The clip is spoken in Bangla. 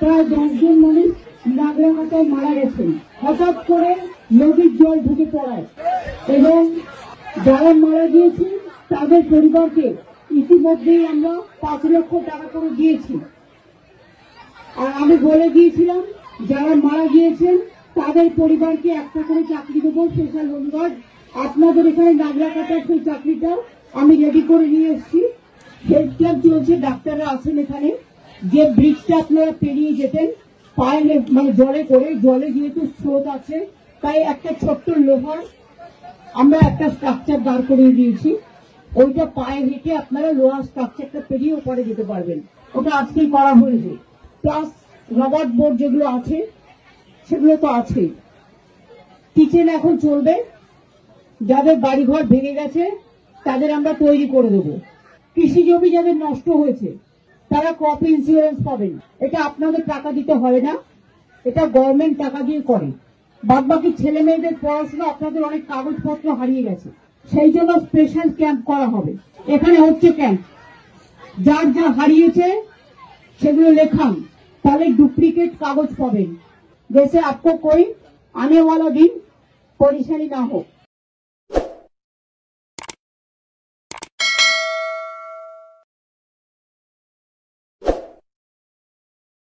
প্রায় 10 জন মানুষ নাগরাকাটায় মারা গেছেন হঠাৎ করে নদীর জল ঢুকে পড়ায়, এবং যারা মারা গিয়েছেন তাদের পরিবারকে ইতিমধ্যেই আমরা 5 লক্ষ টাকা করে দিয়েছি। আর আমি বলে দিয়েছিলাম যারা মারা গিয়েছেন তাদের পরিবারকে একটা করে চাকরি দেবো, স্পেশাল হোমগার্ড। আপনাদের এখানে নাগরাকাটার সেই চাকরিটাও আমি রেডি করে নিয়ে এসেছি। হেলথ ক্যাম্প চলছে, ডাক্তাররা আছেন এখানে। যে ব্রিজটা আপনারা পেরিয়ে যেতেন পায়ে মানে জলে করে, জলে যেহেতু স্রোত আছে তাই একটা ছোট্ট লোহার আমরা একটা স্ট্রাকচার দাঁড় করিয়ে দিয়েছি। ওইটা পায়ে হেঁটে আপনারা লোহার স্ট্রাকচারটা পেরিয়ে ওপরে যেতে পারবেন। ওটা আজকেই করা হয়েছে। প্লাস রবার্ট বোর্ড যেগুলো আছে সেগুলো তো আছেই। কিচেন এখন চলবে। যাদের বাড়িঘর ভেঙে গেছে তাদের আমরা তৈরি করে দেবো। কৃষি জমি যাদের নষ্ট হয়েছে তারা ক্রপ ইন্স্যুরেন্স পাবেন। এটা আপনাদের টাকা দিতে হয় না, এটা গভর্নমেন্ট টাকা দিয়ে করে। বাদবাকি ছেলে মেয়েদের পড়াশোনা, আপনাদের অনেক কাগজপত্র হারিয়ে গেছে, সেই জন্য স্পেশাল ক্যাম্প করা হবে। এখানে হচ্ছে ক্যাম্প, যার যা হারিয়েছে সেগুলো লেখান, তাহলে डुप्लीकेट कागज पाবেন, जैसे आपको कोई आने वाला दिन परेशानी ना हो।